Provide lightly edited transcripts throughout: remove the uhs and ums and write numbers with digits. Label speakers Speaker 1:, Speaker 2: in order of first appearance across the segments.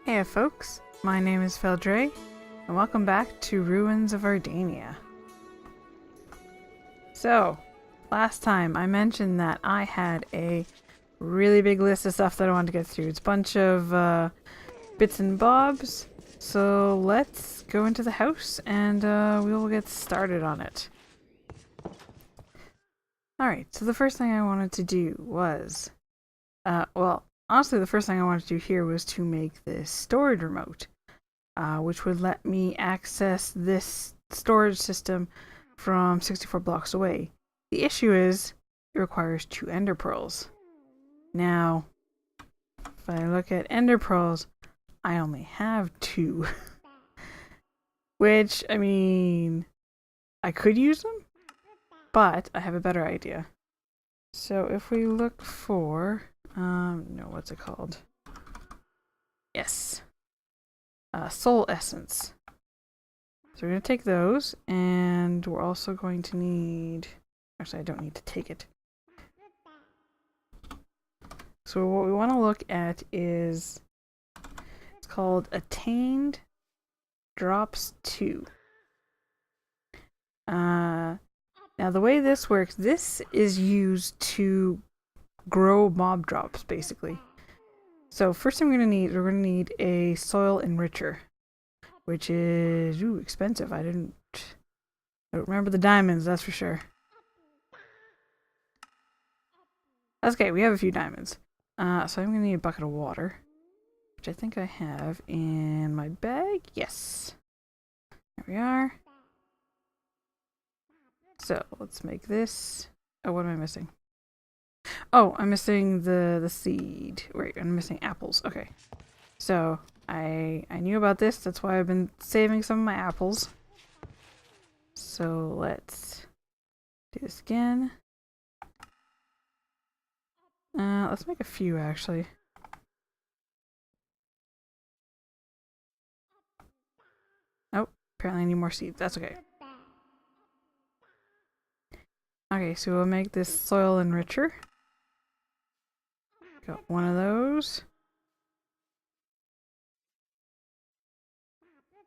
Speaker 1: Hey folks, my name is Feldre, and welcome back to Ruins of Ardania. So, last time I mentioned that I had a really big list of stuff that I wanted to get through. It's a bunch of bits and bobs, so let's go into the house and we will get started on it. Alright, so the first thing I wanted to do was, honestly, the first thing I wanted to do here was to make this storage remote, which would let me access this storage system from 64 blocks away. The issue is it requires 2 ender pearls. Now, if I look at ender pearls, I only have 2. Which, I mean, I could use them, but I have a better idea. So if we look for... no, what's it called? Yes. Soul essence. So we're going to take those, and we're also going to need... Actually, I don't need to take it. So what we want to look at is... It's called Attained Drops 2. Now the way this works, this is used to grow mob drops, basically. So first thing we're going to need a soil enricher, which is expensive. I don't remember the diamonds, that's for sure. That's okay, we have a few diamonds. So I'm going to need a bucket of water, which I think I have in my bag. Yes. There we are. So let's make this. Oh, what am I missing? Oh, I'm missing the seed. Wait, I'm missing apples. Okay. So I knew about this. That's why I've been saving some of my apples. So let's do this again. Let's make a few actually. Oh, apparently I need more seeds. That's okay. Okay, so we'll make this soil enricher. Got one of those.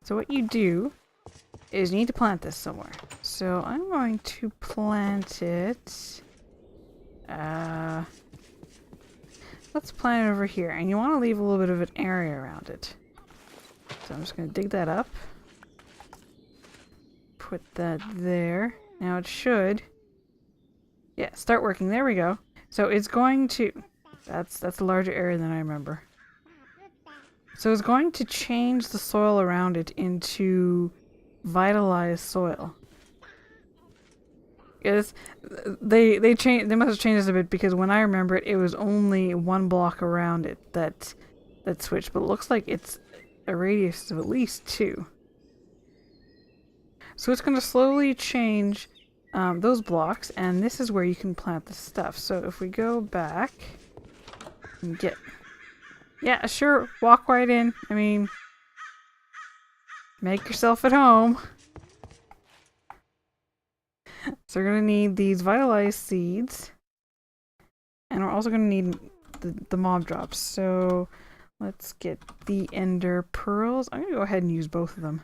Speaker 1: So what you do is you need to plant this somewhere. So I'm going to plant it. Let's plant it over here. And you want to leave a little bit of an area around it. So I'm just going to dig that up. Put that there. Now it should... Yeah, start working. There we go. So it's going to... That's a larger area than I remember. So it's going to change the soil around it into vitalized soil. Yes, they must have changed this a bit because when I remember it, it was only 1 block around it that switched. But it looks like it's a radius of at least 2. So it's going to slowly change those blocks, and this is where you can plant the stuff. So if we go back and get... Yeah, sure, walk right in. I mean, make yourself at home. So we're going to need these vitalized seeds, and we're also going to need the mob drops. So let's get the ender pearls. I'm going to go ahead and use both of them.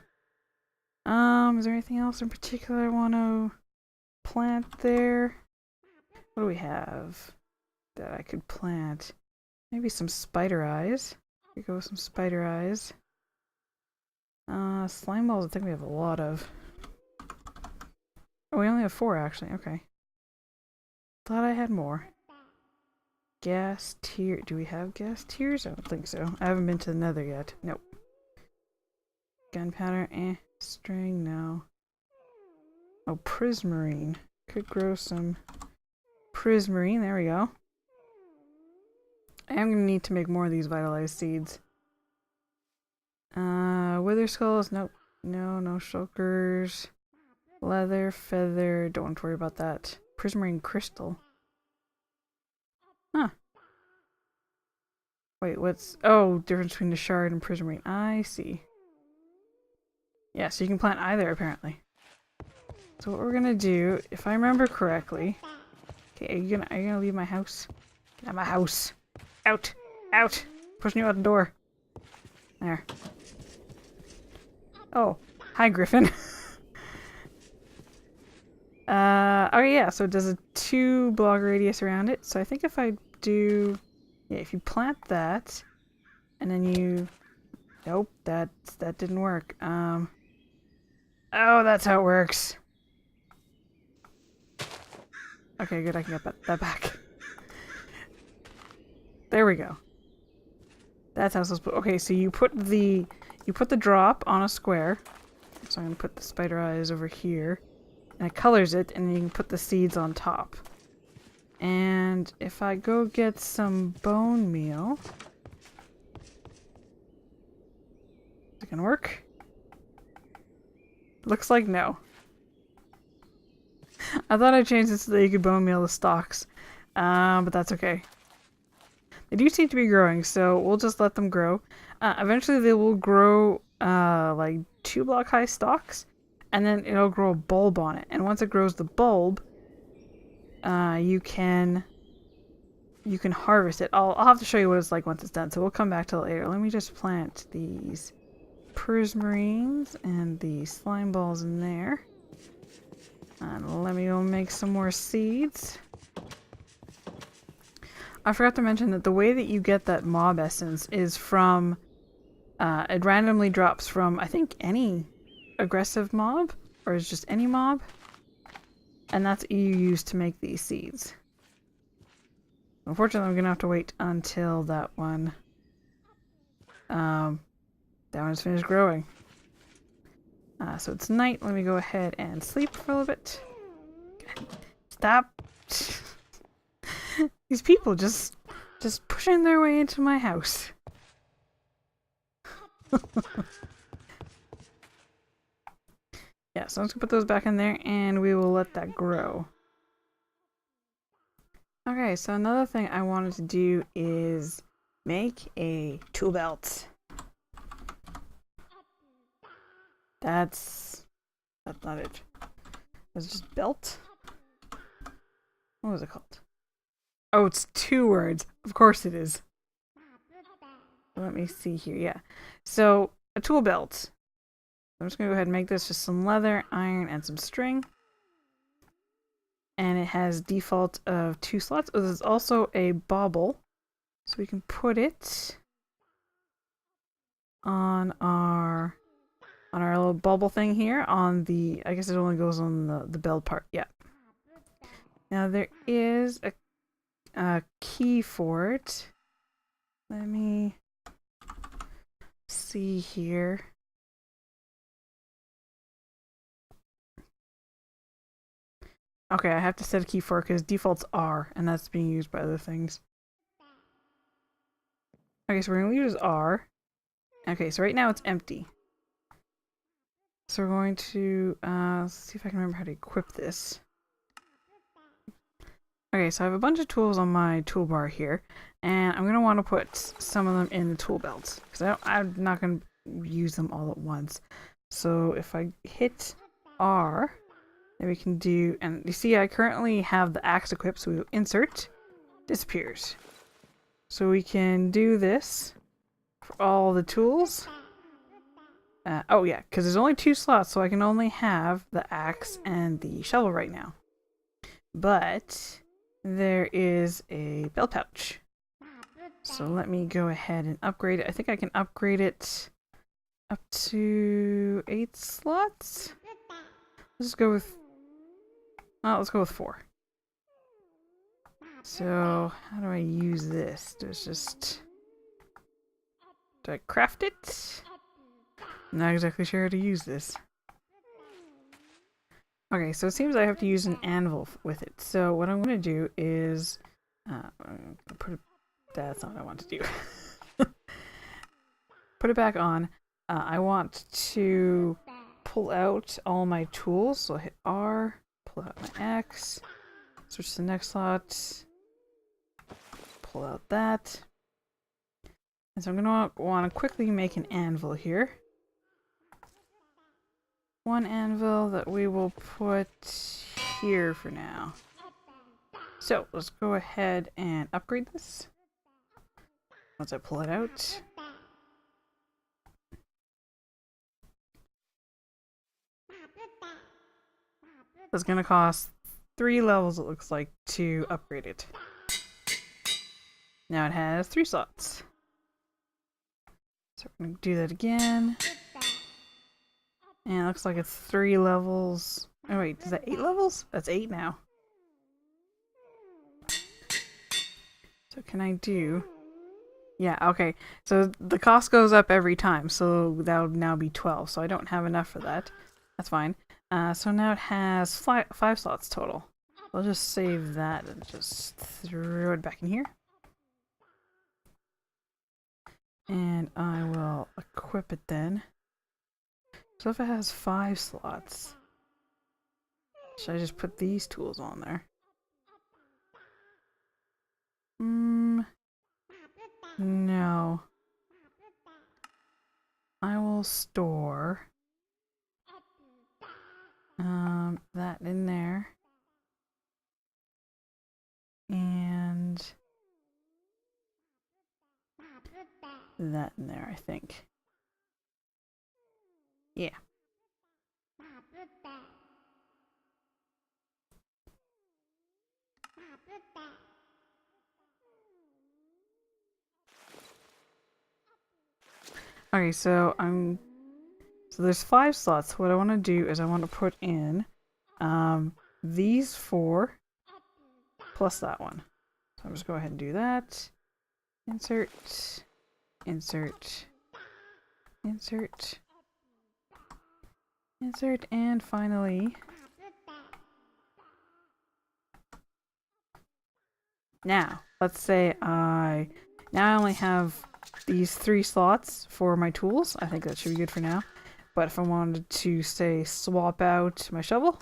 Speaker 1: Is there anything else in particular I want to plant there? What do we have that I could plant? Maybe some spider eyes. We go with some spider eyes. Slime balls, I think we have a lot of. Oh, we only have 4 actually. Okay. Thought I had more. Gas tier. Do we have gas tiers? I don't think so. I haven't been to the nether yet. Nope. Gunpowder, String, no. Oh, prismarine. Could grow some prismarine. There we go. I am going to need to make more of these vitalized seeds. Wither skulls. Nope. No shulkers. Leather, feather. Don't want to worry about that. Prismarine crystal. Huh. Wait, what's... Oh, difference between the shard and prismarine. I see. Yeah, so you can plant either, apparently. So what we're gonna do, if I remember correctly... Okay, are you gonna leave my house? Get out of my house! Out! Out! Pushing you out the door. There. Oh, hi, Griffin. Okay, yeah, so it does a 2-block radius around it. So I think if I do... Yeah, if you plant that, and then you... Nope, that didn't work. Oh, that's how it works. Okay, good, I can get that back. There we go. That's how it's supposed to... Okay, so you put the drop on a square. So I'm gonna put the spider eyes over here. And it colors it, and then you can put the seeds on top. And if I go get some bone meal... Is it gonna work? Looks like no. I thought I changed it so that you could bone meal the stalks. But that's okay. They do seem to be growing, so we'll just let them grow. Eventually they will grow like 2-block high stalks, and then it'll grow a bulb on it. And once it grows the bulb, you can harvest it. I'll have to show you what it's like once it's done, so we'll come back to it later. Let me just plant these prismarines and the slime balls in there. And let me go make some more seeds. I forgot to mention that the way that you get that mob essence is from... it randomly drops from, I think, any aggressive mob, or is just any mob. And that's what you use to make these seeds. Unfortunately, I'm going to have to wait until that one is finished growing. So it's night. Let me go ahead and sleep for a little bit. Stop. These people just pushing their way into my house. Yeah, so I'm just gonna put those back in there and we will let that grow. Okay, so another thing I wanted to do is make a tool belt. That's not it. It's just belt. What was it called? Oh, it's 2 words. Of course it is. Let me see here. Yeah. So, a tool belt. I'm just going to go ahead and make this just some leather, iron, and some string. And it has default of 2 slots. Oh, there's also a bauble. So we can put it on our little bauble thing here on the... I guess it only goes on the belt part. Yeah. Now there is a key for it. Let me see here. Okay, I have to set a key for it because defaults R, and that's being used by other things. Okay, so we're going to leave it as R. Okay, so right now it's empty. So we're going to see if I can remember how to equip this. Okay, so I have a bunch of tools on my toolbar here, and I'm going to want to put some of them in the tool belts because I'm not going to use them all at once. So if I hit R, then we can do, and you see I currently have the axe equipped, so we insert, disappears. So we can do this for all the tools. Oh yeah, because there's only 2 slots, so I can only have the axe and the shovel right now. But there is a belt pouch. So let me go ahead and upgrade it. I think I can upgrade it up to 8 slots. Let's go with... Well, let's go with 4. So, how do I use this? Do I craft it? I'm not exactly sure how to use this. Okay, so it seems I have to use an anvil with it. So what I'm going to do is... that's not what I want to do. Put it back on. I want to pull out all my tools. So I'll hit R, pull out my X, switch to the next slot, pull out that. And so I'm going to want to quickly make an anvil here. One anvil that we will put here for now. So let's go ahead and upgrade this. Once I pull it out. it's going to cost 3 levels, it looks like, to upgrade it. Now it has 3 slots. So we're going to do that again. And it looks like it's 3 levels. Oh wait, is that 8 levels? That's 8 now. So can I do... Yeah, okay. So the cost goes up every time, so that would now be 12. So I don't have enough for that. That's fine. So now it has 5 slots total. I'll just save that and just throw it back in here. And I will equip it then. So if it has 5 slots, should I just put these tools on there? No. I will store that in there. And that in there, I think. Yeah. Okay, so there's 5 slots. What I want to do is I want to put in these 4 plus that one. So I'll just go ahead and do that. Insert, insert, insert, insert, and finally now let's say I only have these 3 slots for my tools. I think that should be good for now. But if I wanted to, say, swap out my shovel,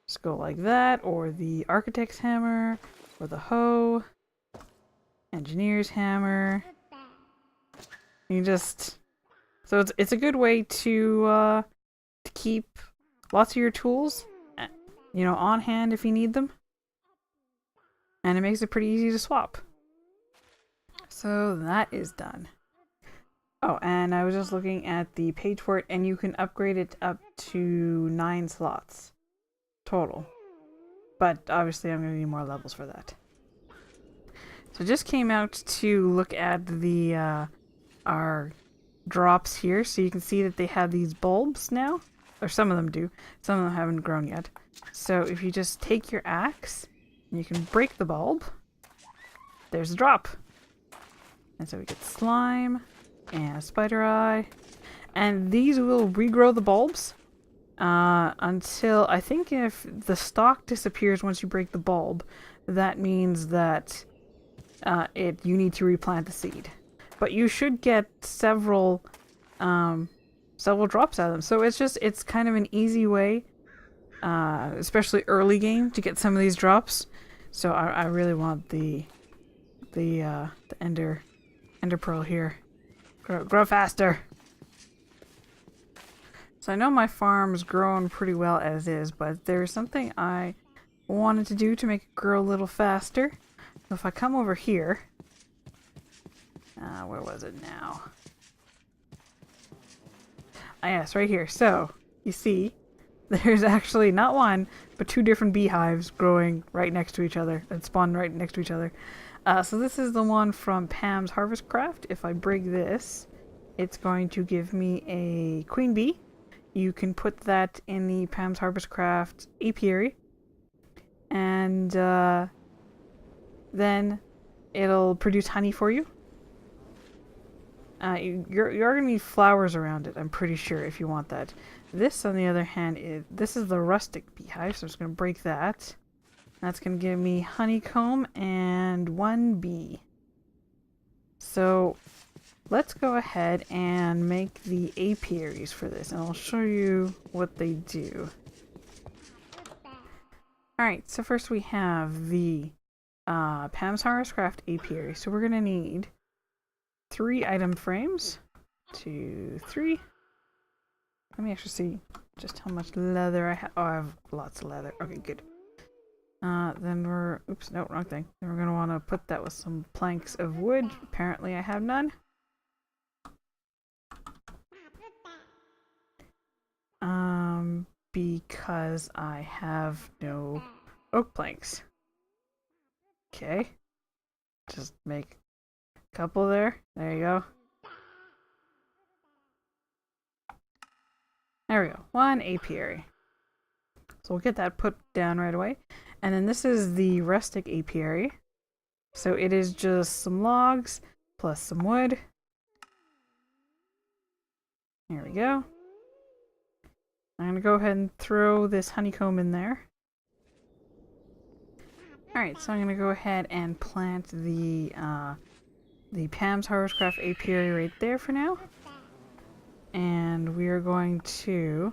Speaker 1: just go like that, or the architect's hammer, or the hoe, engineer's hammer. You just... So it's a good way to keep lots of your tools, you know, on hand if you need them. And it makes it pretty easy to swap. So that is done. Oh, and I was just looking at the page for it, and you can upgrade it up to 9 slots total. But obviously I'm going to need more levels for that. So just came out to look at the our drops here, so you can see that they have these bulbs now. Or some of them do. Some of them haven't grown yet. So if you just take your axe, and you can break the bulb, there's a drop. And so we get slime and a spider eye. And these will regrow the bulbs until, I think if the stalk disappears once you break the bulb, that means that you need to replant the seed. But you should get several drops out of them. So it's kind of an easy way, especially early game, to get some of these drops. So I really want the ender pearl here. Grow faster. So I know my farm's growing pretty well as is, but there's something I wanted to do to make it grow a little faster. So if I come over here, where was it now? Ah, yes, right here. So you see, there's actually not one, but 2 different beehives growing right next to each other, that spawn right next to each other. So this is the one from Pam's Harvest Craft. If I break this, it's going to give me a queen bee. You can put that in the Pam's Harvest Craft apiary, and then it'll produce honey for you. You're going to need flowers around it, I'm pretty sure, if you want that. This, on the other hand, this is the rustic beehive, so I'm just going to break that. That's going to give me honeycomb and 1 bee. So let's go ahead and make the apiaries for this, and I'll show you what they do. Alright, so first we have the Pam's Harvest Craft apiary. So we're going to need 3 item frames. 2, 3. Let me actually see just how much leather I have. Oh, I have lots of leather. Okay, good. Then we're... Oops, no, wrong thing. Then we're going to want to put that with some planks of wood. Apparently I have none. because I have no oak planks. Okay. Just make a couple there. There you go. There we go. One apiary. So we'll get that put down right away. And then this is the rustic apiary. So it is just some logs plus some wood. There we go. I'm going to go ahead and throw this honeycomb in there. Alright, so I'm going to go ahead and plant the Pam's Harvestcraft apiary right there for now. And we are going to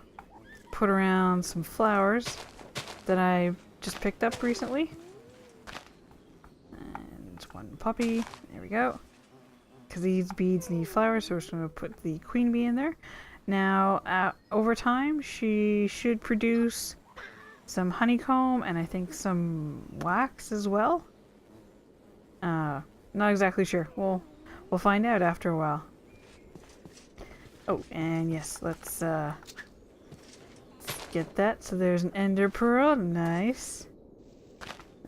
Speaker 1: put around some flowers that I just picked up recently. And one puppy. There we go. Because these beads need flowers, so we're just going to put the queen bee in there. Now, over time, she should produce some honeycomb and I think some wax as well. Not exactly sure. We'll find out after a while. Oh, and yes, let's get that. So there's an ender pearl. Nice.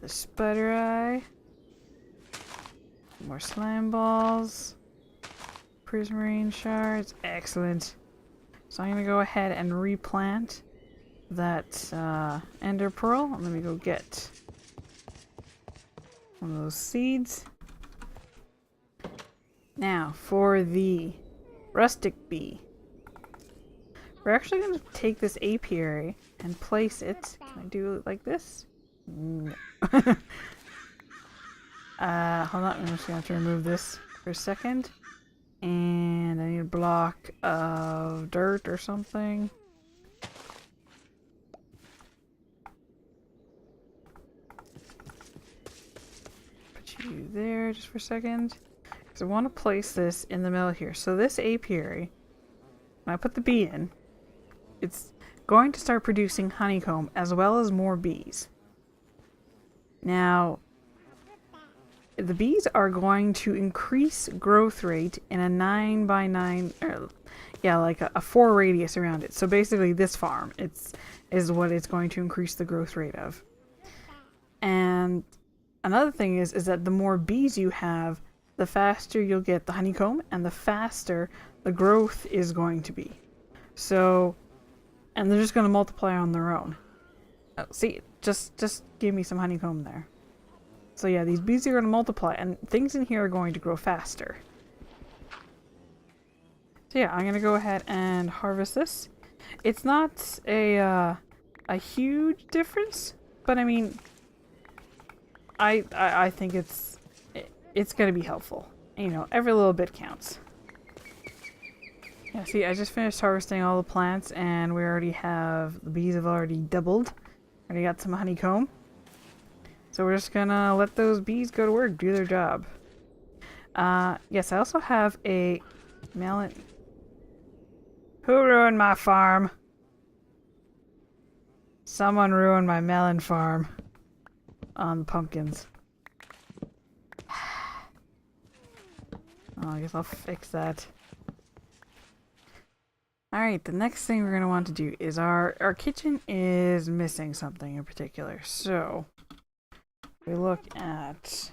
Speaker 1: The spider eye. More slime balls. Prismarine shards. Excellent. So I'm going to go ahead and replant that ender pearl. Let me go get one of those seeds. Now, for the rustic bee. We're actually going to take this apiary and place it. Can I do it like this? No. Hold on, I'm just going to have to remove this for a second. And I need a block of dirt or something. Put you there just for a second. Because I want to place this in the middle here. So this apiary, when I put the bee in, it's going to start producing honeycomb as well as more bees. Now, the bees are going to increase growth rate in a 9 by 9, like a 4 radius around it. So basically this farm is what it's going to increase the growth rate of. And another thing is that the more bees you have, the faster you'll get the honeycomb and the faster the growth is going to be. So, and they're just going to multiply on their own. Oh, see, just give me some honeycomb there. So yeah, these bees are going to multiply, and things in here are going to grow faster. So yeah, I'm going to go ahead and harvest this. It's not a huge difference, but I mean, I think it's going to be helpful. You know, every little bit counts. Yeah, see, I just finished harvesting all the plants, and we already have, the bees have already doubled. Already got some honeycomb. So we're just gonna let those bees go to work, do their job. Yes, I also have a melon. Who ruined my farm? Someone ruined my melon farm on the pumpkins. Oh, I guess I'll fix that. Alright, the next thing we're going to want to do is our kitchen is missing something in particular. So, we look at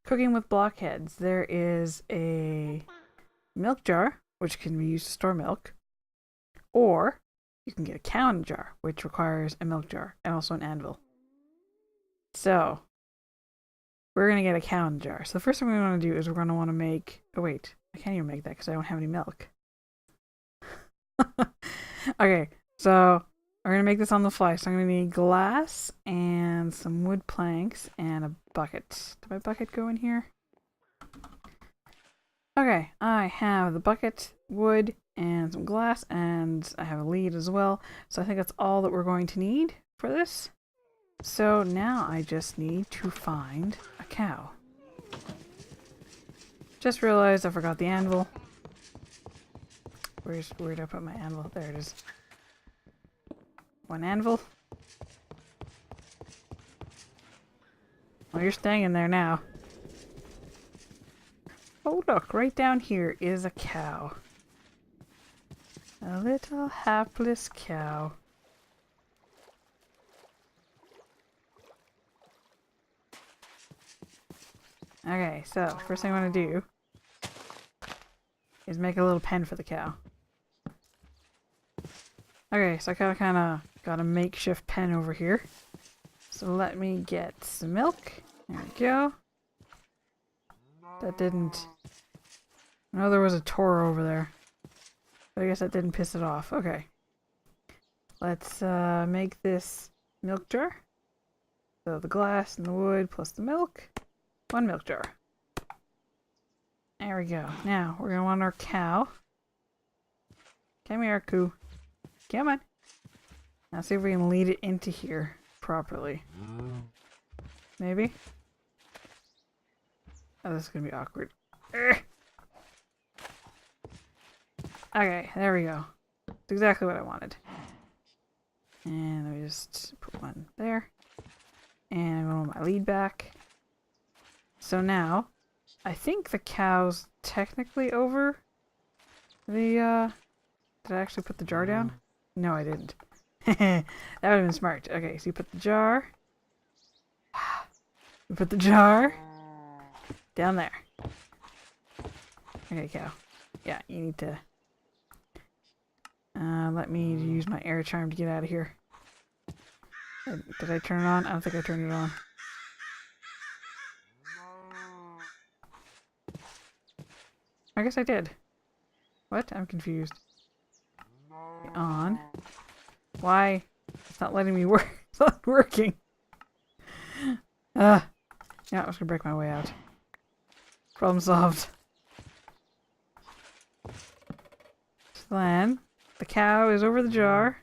Speaker 1: cooking with blockheads. There is a milk jar, which can be used to store milk. Or, you can get a cow jar, which requires a milk jar and also an anvil. So, we're going to get a cow jar. So the first thing we want to do is we're going to want to make... Oh wait, I can't even make that because I don't have any milk. Okay, so we're going to make this on the fly. So I'm going to need glass and some wood planks and a bucket. Did my bucket go in here? Okay, I have the bucket, wood, and some glass, and I have a lead as well. So I think that's all that we're going to need for this. So now I just need to find a cow. Just realized I forgot the anvil. Where did I put my anvil? There it is. One anvil. Well, you're staying in there now. Oh look, right down here is a cow. A little hapless cow. Okay, so first thing I want to do is make a little pen for the cow. Okay, so I kind of got a makeshift pen over here. So let me get some milk. There we go. That didn't... I know there was a Toro over there. But I guess that didn't piss it off. Okay. Let's make this milk jar. So the glass and the wood plus the milk. 1 milk jar. There we go. Now, we're going to want our cow. Come here, Coo. Come on. Now see if we can lead it into here properly. Maybe? Oh, this is going to be awkward. Urgh. Okay, there we go. That's exactly what I wanted. And let me just put one there. And I want my lead back. So now, I think the cow's technically over the, did I actually put the jar down? No, I didn't. That would have been smart. Okay, so you put the jar. You put the jar down there. Okay, cow. Yeah, you need to... let me use my air charm to get out of here. Did I turn it on? I don't think I turned it on. I guess I did. What? I'm confused. On. Why? It's not letting me work. It's not working. Yeah, I was gonna break my way out. Problem solved. So then, the cow is over the jar.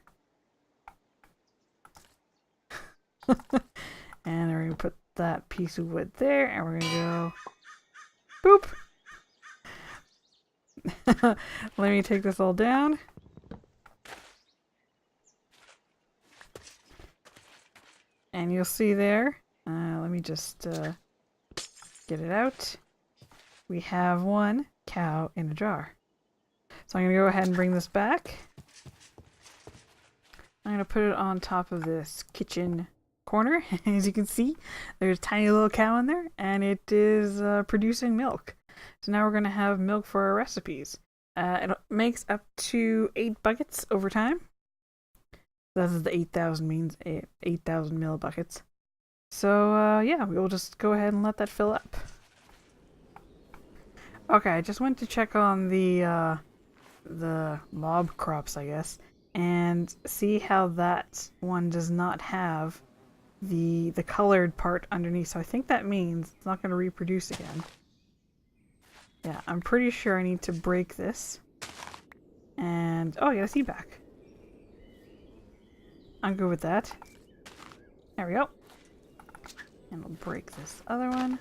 Speaker 1: And we're gonna put that piece of wood there, and we're gonna go boop. Let me take this all down. And you'll see there, let me just get it out. We have 1 cow in a jar. So I'm going to go ahead and bring this back. I'm going to put it on top of this kitchen corner. As you can see, there's a tiny little cow in there, and it is producing milk. So now we're going to have milk for our recipes. It makes up to 8 buckets over time. That's what the 8,000 means, 8,000 mil buckets. So, yeah, we'll just go ahead and let that fill up. Okay, I just went to check on the mob crops, I guess, and see how that one does not have the colored part underneath. So I think that means it's not going to reproduce again. Yeah, I'm pretty sure I need to break this. And, oh, I got a seed back. I'm good with that. There we go. And we'll break this other one.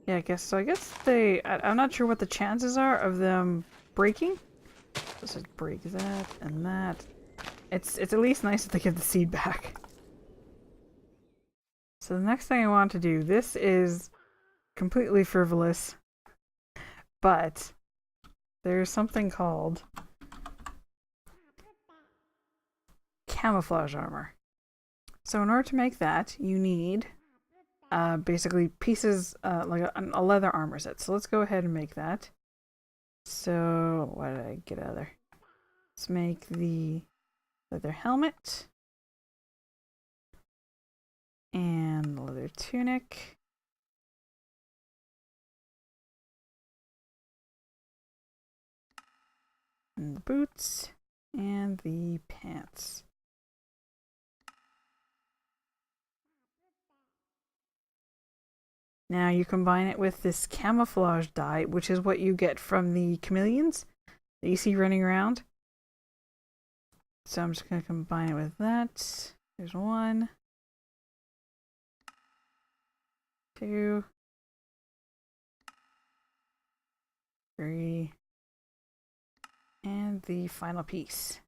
Speaker 1: Yeah, I guess I'm not sure what the chances are of them breaking. Let's just break that and that. It's at least nice that they give the seed back. So the next thing I want to do, this is completely frivolous, but there's something called camouflage armor. So in order to make that, you need basically pieces like a leather armor set. So let's go ahead and make that. So what did I get out of there? Let's make the leather helmet and the leather tunic. And the boots and the pants. Now you combine it with this camouflage dye, which is what you get from the chameleons that you see running around. So I'm just going to combine it with that. There's 1, 2, 3, and the final piece.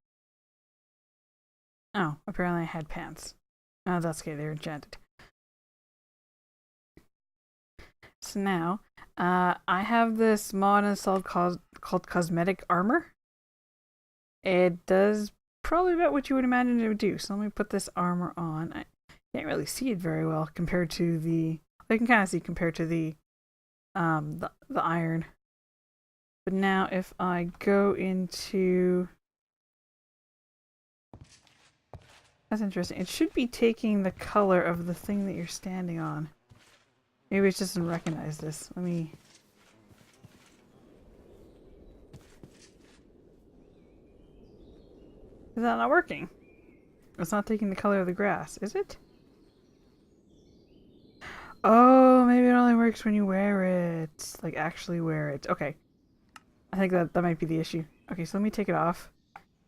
Speaker 1: Oh, apparently I had pants. Oh, that's okay, they're enchanted. So now, I have this mod installed called Cosmetic Armor. It does probably about what you would imagine it would do. So let me put this armor on. I can't really see it very well compared to the... I can kind of see compared to the iron. But now if I go into... That's interesting. It should be taking the color of the thing that you're standing on. Maybe it just doesn't recognize this. Let me... Is that not working? It's not taking the color of the grass, is it? Oh, maybe it only works when you wear it. Like, actually wear it. Okay. I think that might be the issue. Okay, so let me take it off.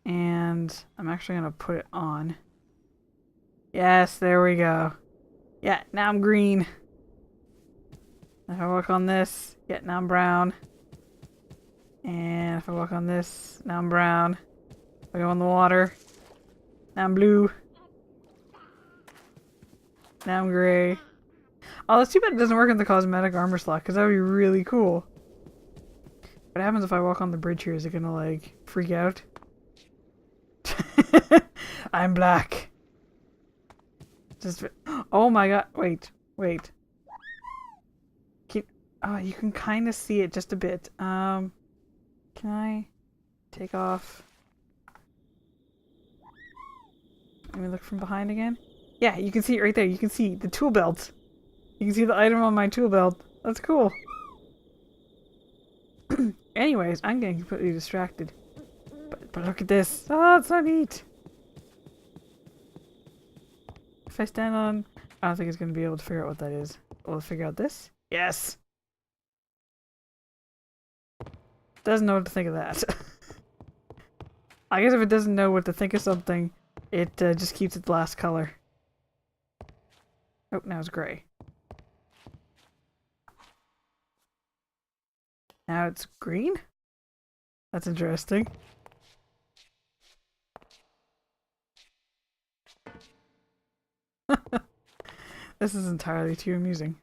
Speaker 1: And I'm actually going to put it on. Yes, there we go. Yeah, now I'm green. If I walk on this, yeah, now I'm brown. And if I walk on this, now I'm brown. If I go in the water, now I'm blue. Now I'm gray. Oh, that's too bad it doesn't work in the cosmetic armor slot, because that would be really cool. What happens if I walk on the bridge here? Is it gonna, like, freak out? I'm black. Just... Oh my god. Wait. Oh, you can kind of see it just a bit. Can I take off? Let me look from behind again. Yeah, you can see it right there. You can see the tool belt. You can see the item on my tool belt. That's cool. Anyways, I'm getting completely distracted. But look at this. Oh, it's so neat. If I stand on... I don't think it's going to be able to figure out what that is. Will it figure out this? Yes! Doesn't know what to think of that. I guess if it doesn't know what to think of something, it just keeps its last color. Oh, now it's gray. Now it's green? That's interesting. This is entirely too amusing.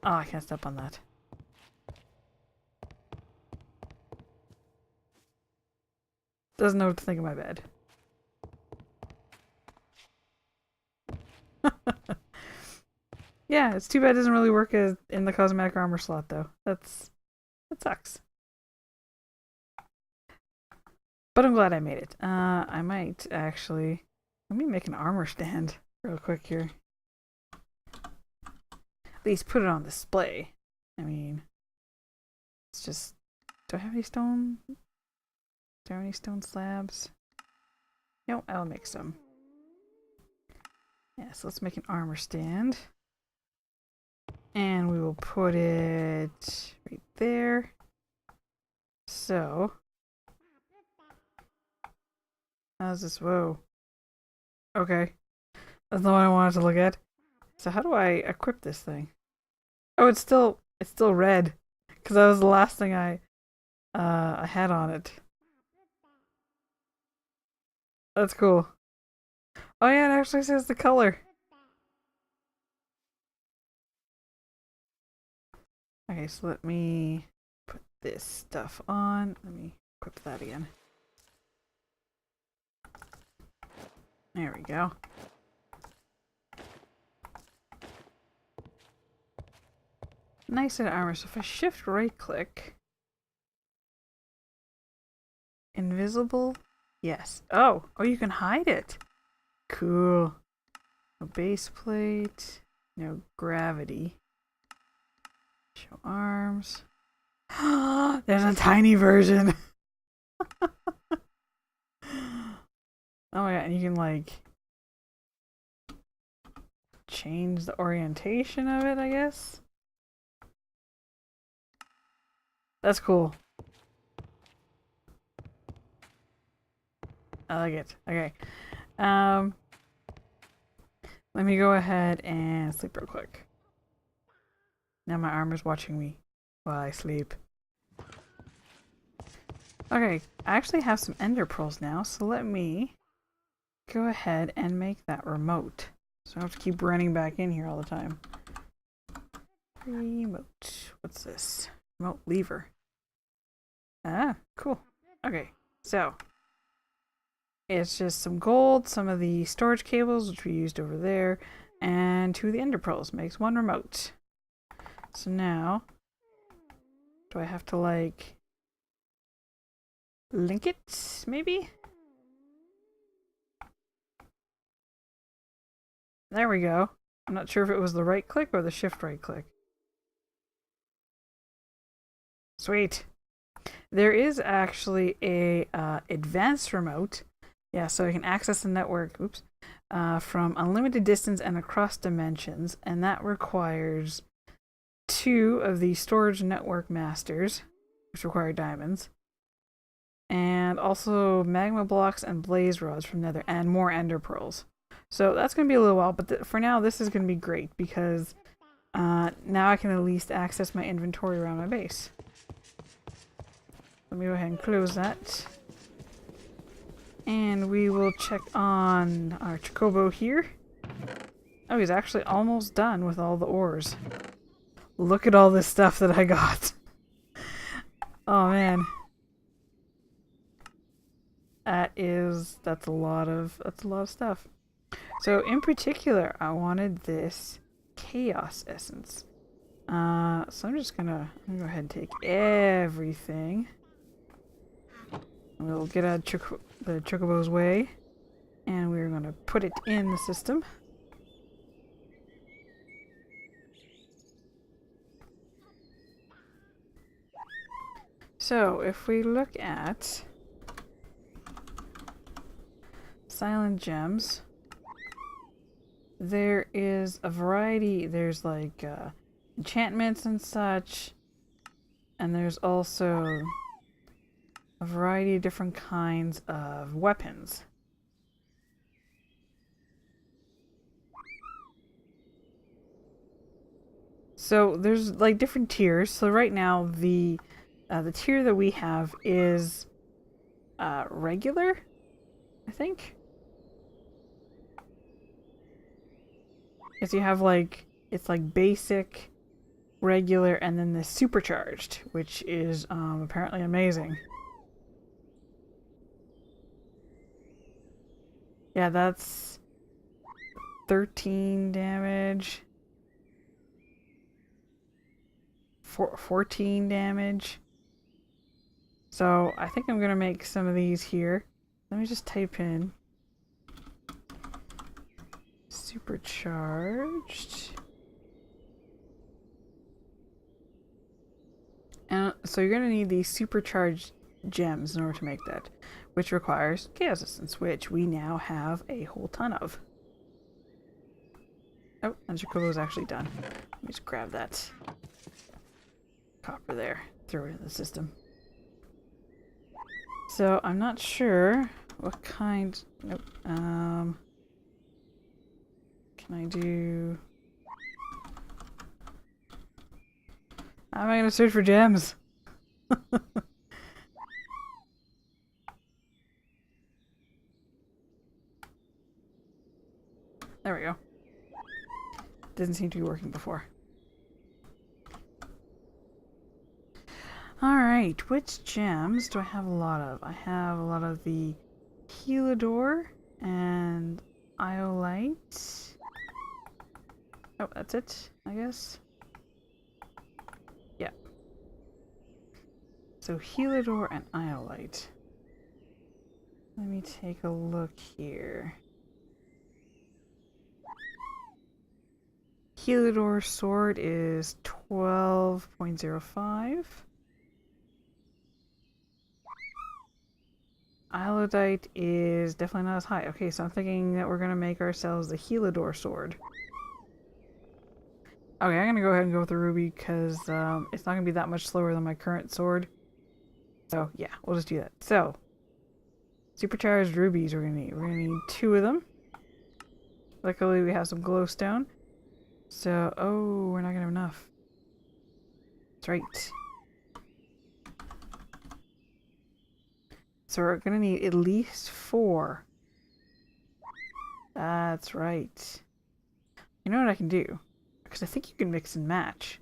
Speaker 1: Oh, I can't step on that. Doesn't know what to think of my bed. Yeah, it's too bad it doesn't really work as in the cosmetic armor slot, though. That sucks. But I'm glad I made it. I might actually... Let me make an armor stand real quick here. At least put it on display. I mean... It's just... Do I have any stone? Do I have any stone slabs? No, I'll make some. Yeah, so let's make an armor stand. And we will put it right there. So... How's this? Whoa. Okay. That's not what I wanted to look at. So how do I equip this thing? Oh, it's still red. Because that was the last thing I had on it. That's cool. Oh yeah, it actually says the color. Okay, so let me put this stuff on. Let me equip that again. There we go. Nice set of armor. So if I shift right click. Invisible? Yes. Oh, you can hide it. Cool. No base plate. No gravity. Show arms. There's a tiny version. Oh yeah, and you can like change the orientation of it, I guess. That's cool. I like it. Okay. Let me go ahead and sleep real quick. Now my armor's watching me while I sleep. Okay, I actually have some ender pearls now, so let me go ahead and make that remote. So I don't have to keep running back in here all the time. Remote. What's this? Remote lever. Ah, cool. Okay, so it's just some gold, some of the storage cables, which we used over there, and 2 of the ender pearls. Makes 1 remote. So now, do I have to, like, link it, maybe? There we go. I'm not sure if it was the right click or the shift right click. Sweet. There is actually a advanced remote. Yeah, so I can access the network, from unlimited distance and across dimensions, and that requires 2 of the storage network masters, which require diamonds, and also magma blocks and blaze rods from nether, and more ender pearls. So that's going to be a little while, but for now this is going to be great because now I can at least access my inventory around my base. Let me go ahead and close that. And we will check on our Chocobo here. Oh, he's actually almost done with all the ores. Look at all this stuff that I got. Oh man. That's a lot of stuff. So in particular, I wanted this chaos essence. So I'm gonna go ahead and take everything. We'll get out of the Chocobo's way, and we're going to put it in the system. So, if we look at silent gems, there is a variety. There's like enchantments and such, and there's also a variety of different kinds of weapons. So there's like different tiers. So right now the tier that we have is regular, I think. Because you have like, it's like basic, regular, and then the supercharged, which is apparently amazing. Yeah, that's 13 damage. 14 damage. So I think I'm gonna make some of these here. Let me just type in supercharged. And so you're gonna need these supercharged gems in order to make that, which requires chaos essence, which we now have a whole ton of. Oh, and Chocobo's actually done. Let me just grab that copper there, throw it in the system. So I'm not sure what kind. Nope. Can I do? How am I gonna search for gems? There we go. Didn't seem to be working before. Alright, which gems do I have a lot of? I have a lot of the Healador and Iolite. Oh, that's it, I guess. Yeah. So Healador and Iolite. Let me take a look here. Healador sword is 12.05. Iolite is definitely not as high. Okay, so I'm thinking that we're going to make ourselves the Healador sword. Okay, I'm going to go ahead and go with the ruby because it's not going to be that much slower than my current sword. So, yeah, we'll just do that. So, supercharged rubies we're going to need. We're going to need 2 of them. Luckily, we have some glowstone. So, oh, we're not going to have enough. That's right. So we're going to need at least 4. That's right. You know what I can do? Because I think you can mix and match.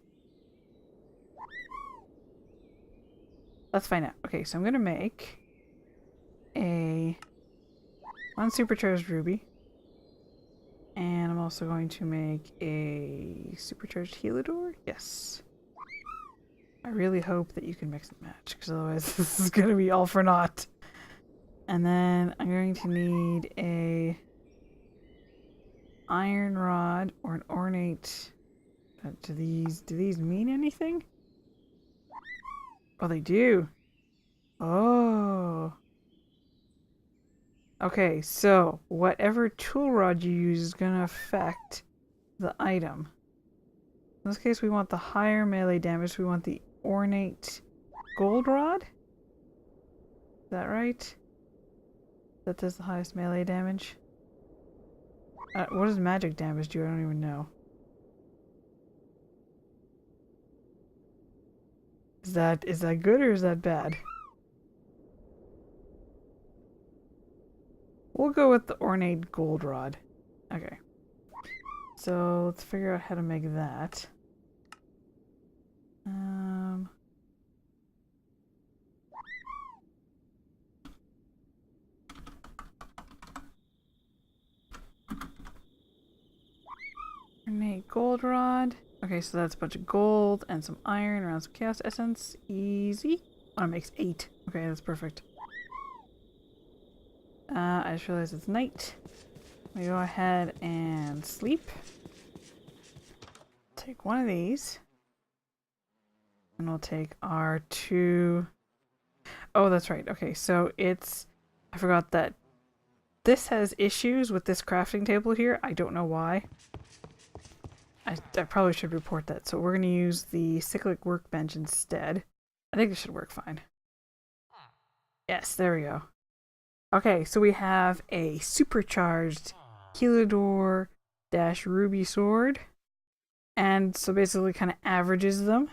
Speaker 1: Let's find out. Okay, so I'm gonna make a one supercharged ruby. And I'm also going to make a supercharged helidor. Yes. I really hope that you can mix and match, because otherwise this is going to be all for naught. And then I'm going to need a iron rod or an ornate. Do these mean anything? Oh, they do. Oh. Okay, so whatever tool rod you use is going to affect the item. In this case, we want the higher melee damage. We want the ornate gold rod. Is that right? That does the highest melee damage. What does magic damage do? I don't even know. Is that good or is that bad? We'll go with the ornate gold rod. Okay. So let's figure out how to make that. Ornate gold rod. Okay, so that's a bunch of gold and some iron around some chaos essence. Easy. Oh, it makes 8. Okay, that's perfect. I just realized it's night. We go ahead and sleep. Take one of these. And we'll take our 2... Oh, that's right. Okay, so it's... I forgot that this has issues with this crafting table here. I don't know why. I probably should report that. So we're going to use the cyclic workbench instead. I think this should work fine. Yes, there we go. Okay, so we have a supercharged helidor dash ruby sword. And so basically kind of averages them.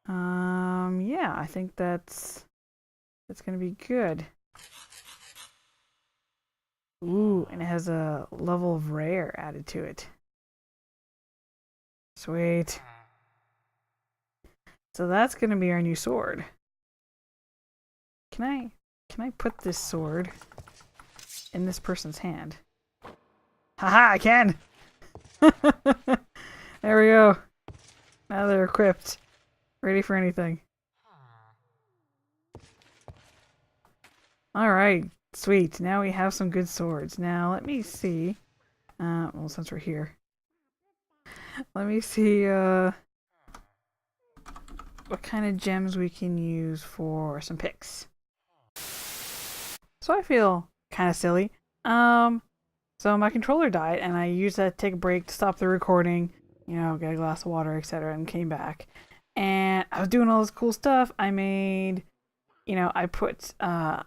Speaker 1: Yeah, I think that's going to be good. Ooh, and it has a level of rare added to it. Sweet. So that's going to be our new sword. Can I put this sword in this person's hand? Haha, I can! There we go. Now they're equipped. Ready for anything. Alright, sweet. Now we have some good swords. Now, let me see. Well, since we're here. Let me see, what kind of gems we can use for some picks. So I feel kind of silly. So my controller died, and I used that to take a break to stop the recording, you know, get a glass of water, etc., and came back. And I was doing all this cool stuff. I made, you know, I put an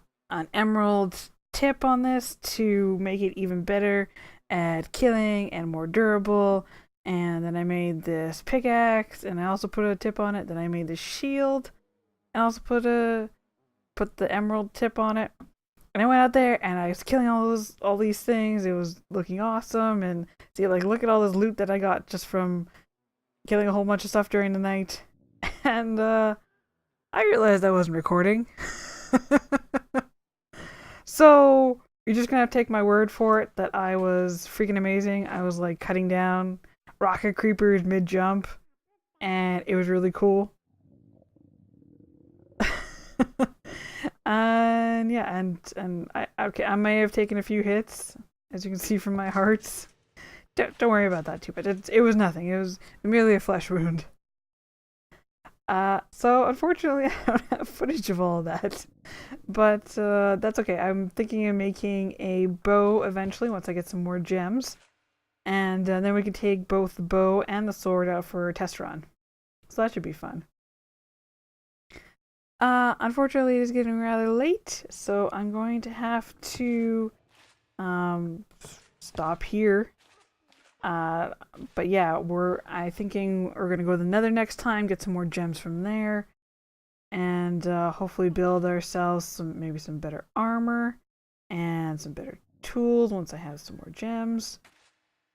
Speaker 1: emerald tip on this to make it even better at killing and more durable. And then I made this pickaxe, and I also put a tip on it. Then I made this shield, and I also put the emerald tip on it. And I went out there and I was killing all these things. It was looking awesome, and see, like, look at all this loot that I got just from killing a whole bunch of stuff during the night. And I realized I wasn't recording. So you're just gonna have to take my word for it that I was freaking amazing. I was like cutting down rocket creepers mid-jump, and it was really cool. And yeah, and I may have taken a few hits, as you can see from my hearts. Don't worry about that too much. It was nothing. It was merely a flesh wound. So unfortunately, I don't have footage of all of that, but that's okay. I'm thinking of making a bow eventually once I get some more gems, and then we can take both the bow and the sword out for a test run. So that should be fun. Unfortunately, it is getting rather late, so I'm going to have to stop here. But yeah, I'm thinking we're gonna go to the Nether next time, get some more gems from there, and hopefully build ourselves maybe some better armor and some better tools once I have some more gems,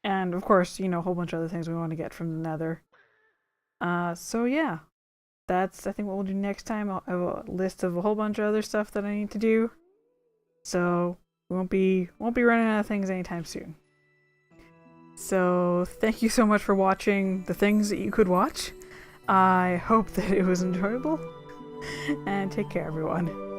Speaker 1: and of course, you know, a whole bunch of other things we want to get from the Nether. So yeah, that's I think what we'll do next time. I'll have a list of a whole bunch of other stuff that I need to do. So we won't be running out of things anytime soon. So thank you so much for watching the things that you could watch. I hope that it was enjoyable. And take care, everyone.